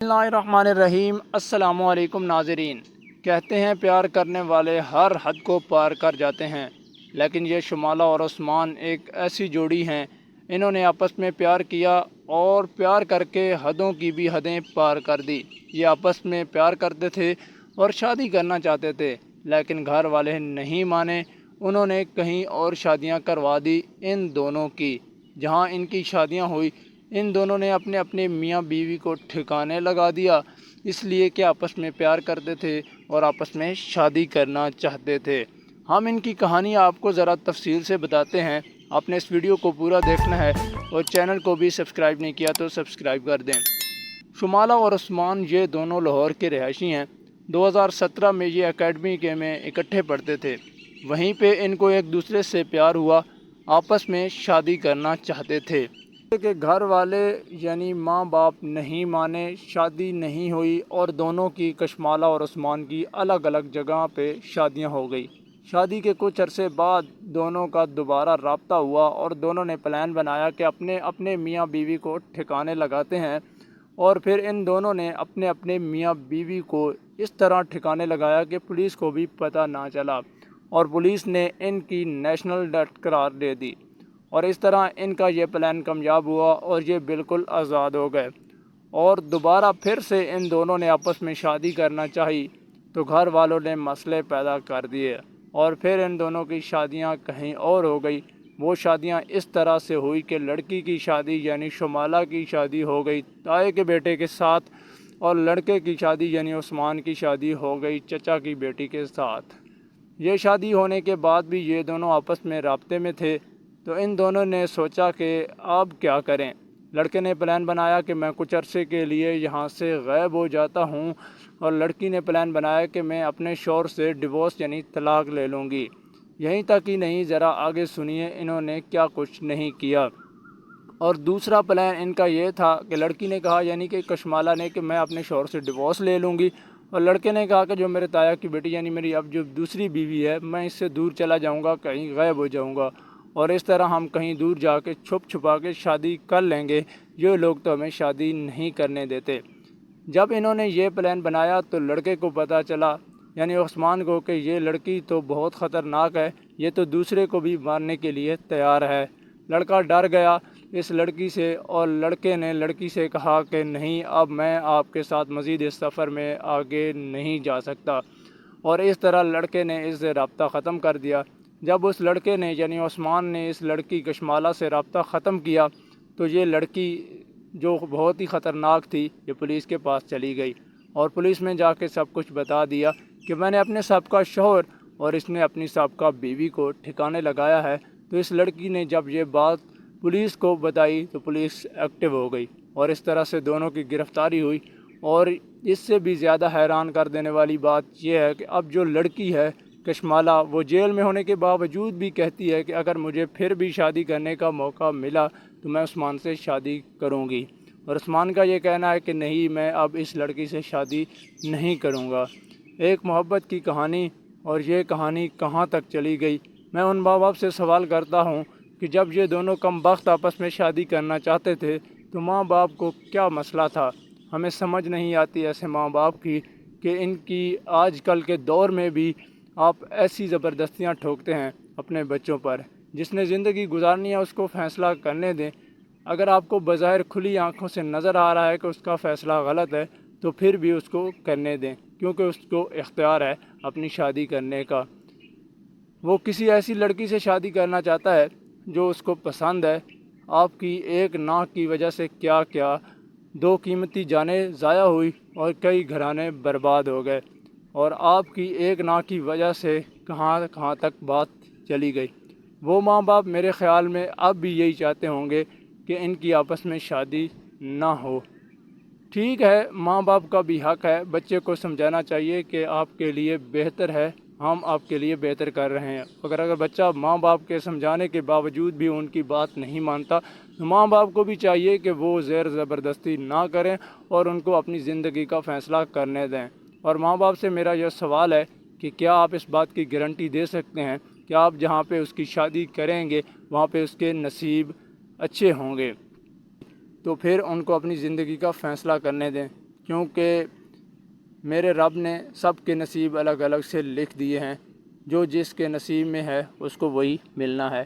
बिस्मिल्लाहिर्रहमानिर्रहीम। अस्सलामु अलैकुम नाज़रीन। कहते हैं प्यार करने वाले हर हद को पार कर जाते हैं, लेकिन ये शुमाला और उस्मान एक ऐसी जोड़ी हैं। इन्होंने आपस में प्यार किया और प्यार करके हदों की भी हदें पार कर दी। ये आपस में प्यार करते थे और शादी करना चाहते थे, लेकिन घर वाले नहीं माने। उन्होंने कहीं और शादियां करवा दी इन दोनों की। जहां इनकी शादियां हुई, इन दोनों ने अपने अपने मियाँ बीवी को ठिकाने लगा दिया, इसलिए कि आपस में प्यार करते थे और आपस में शादी करना चाहते थे। हम इनकी कहानी आपको ज़रा तफसील से बताते हैं। आपने इस वीडियो को पूरा देखना है और चैनल को भी सब्सक्राइब नहीं किया तो सब्सक्राइब कर दें। शुमाला और उस्मान ये दोनों लाहौर के रहायशी हैं। 2017 में ये एकेडमी के में इकट्ठे पढ़ते थे। वहीं पे इनको एक दूसरे से प्यार हुआ, आपस में शादी करना चाहते थे कि घर वाले यानी माँ बाप नहीं माने, शादी नहीं हुई और दोनों की, कशमाला और उस्मान की, अलग अलग जगह पे शादियां हो गई। शादी के कुछ अरसे बाद दोनों का दोबारा रब्ता हुआ और दोनों ने प्लान बनाया कि अपने अपने मियाँ बीवी को ठिकाने लगाते हैं। और फिर इन दोनों ने अपने अपने मियाँ बीवी को इस तरह ठिकाने लगाया कि पुलिस को भी पता ना चला और पुलिस ने इनकी नेशनल डेथ करार दे दी। और इस तरह इनका ये प्लान कामयाब हुआ और ये बिल्कुल आज़ाद हो गए। और दोबारा फिर से इन दोनों ने आपस में शादी करना चाही तो घर वालों ने मसले पैदा कर दिए और फिर इन दोनों की शादियां कहीं और हो गई। वो शादियां इस तरह से हुई कि लड़की की शादी यानी शुमाला की शादी हो गई ताए के बेटे के साथ, और लड़के की शादी यानी उस्मान की शादी हो गई चचा की बेटी के साथ। ये शादी होने के बाद भी ये दोनों आपस में राब्ते में थे, तो इन दोनों ने सोचा कि अब क्या करें। लड़के ने प्लान बनाया कि मैं कुछ अरसे के लिए यहाँ से गायब हो जाता हूँ, और लड़की ने प्लान बनाया कि मैं अपने शौहर से डिवोर्स यानी तलाक ले लूँगी। यहीं तक ही नहीं, ज़रा आगे सुनिए इन्होंने क्या कुछ नहीं किया। और दूसरा प्लान इनका ये था कि लड़की ने कहा यानी कि कशमाला ने कि मैं अपने शौहर से डिवोर्स ले लूँगी, और लड़के ने कहा कि जो मेरे ताया की बेटी यानी मेरी अब जो दूसरी बीवी है, मैं इससे दूर चला जाऊँगा, कहीं गायब हो जाऊँगा और इस तरह हम कहीं दूर जाके छुप छुपा के शादी कर लेंगे। ये लोग तो हमें शादी नहीं करने देते। जब इन्होंने ये प्लान बनाया तो लड़के को पता चला यानी उस्मान को कि ये लड़की तो बहुत ख़तरनाक है, ये तो दूसरे को भी मारने के लिए तैयार है। लड़का डर गया इस लड़की से और लड़के ने लड़की से कहा कि नहीं, अब मैं आपके साथ मज़ीद इस सफ़र में आगे नहीं जा सकता। और इस तरह लड़के ने इससे रब्ता ख़त्म कर दिया। जब उस लड़के ने यानी उस्मान ने इस लड़की कशमाला से रब्ता ख़त्म किया तो ये लड़की जो बहुत ही ख़तरनाक थी, ये पुलिस के पास चली गई और पुलिस में जाके सब कुछ बता दिया कि मैंने अपने सबका शौहर और इसने अपनी सबका बीवी को ठिकाने लगाया है। तो इस लड़की ने जब ये बात पुलिस को बताई तो पुलिस एक्टिव हो गई और इस तरह से दोनों की गिरफ़्तारी हुई। और इससे भी ज़्यादा हैरान कर देने वाली बात यह है कि अब जो लड़की है कशमाला, वो जेल में होने के बावजूद भी कहती है कि अगर मुझे फिर भी शादी करने का मौका मिला तो मैं उस्मान से शादी करूंगी। और उस्मान का ये कहना है कि नहीं, मैं अब इस लड़की से शादी नहीं करूंगा। एक मोहब्बत की कहानी, और ये कहानी कहाँ तक चली गई। मैं उन माँ बाप से सवाल करता हूँ कि जब ये दोनों कम वक्त आपस में शादी करना चाहते थे तो माँ बाप को क्या मसला था। हमें समझ नहीं आती ऐसे माँ बाप की कि इनकी आजकल के दौर में भी आप ऐसी ज़बरदस्तियाँ ठोकते हैं अपने बच्चों पर। जिसने ज़िंदगी गुजारनी है उसको फ़ैसला करने दें। अगर आपको बज़ाहिर खुली आंखों से नज़र आ रहा है कि उसका फ़ैसला गलत है तो फिर भी उसको करने दें, क्योंकि उसको इख्तियार है अपनी शादी करने का। वो किसी ऐसी लड़की से शादी करना चाहता है जो उसको पसंद है। आपकी एक नाक की वजह से क्या क्या दो कीमती जानें ज़ाया हुई और कई घराने बर्बाद हो गए, और आपकी एक नाक की वजह से कहाँ कहाँ तक बात चली गई। वो माँ बाप मेरे ख़्याल में अब भी यही चाहते होंगे कि इनकी आपस में शादी ना हो। ठीक है, माँ बाप का भी हक़ है, बच्चे को समझाना चाहिए कि आपके लिए बेहतर है, हम आपके लिए बेहतर कर रहे हैं। अगर बच्चा माँ बाप के समझाने के बावजूद भी उनकी बात नहीं मानता तो माँ बाप को भी चाहिए कि वो ज़ेर ज़बरदस्ती ना करें और उनको अपनी ज़िंदगी का फ़ैसला करने दें। और माँ बाप से मेरा यह सवाल है कि क्या आप इस बात की गारंटी दे सकते हैं कि आप जहाँ पे उसकी शादी करेंगे वहाँ पे उसके नसीब अच्छे होंगे? तो फिर उनको अपनी ज़िंदगी का फ़ैसला करने दें, کیونکہ میرے رب نے سب کے نصیب الگ الگ سے لکھ دیے ہیں، جو جس کے نصیب میں ہے اس کو وہی ملنا ہے۔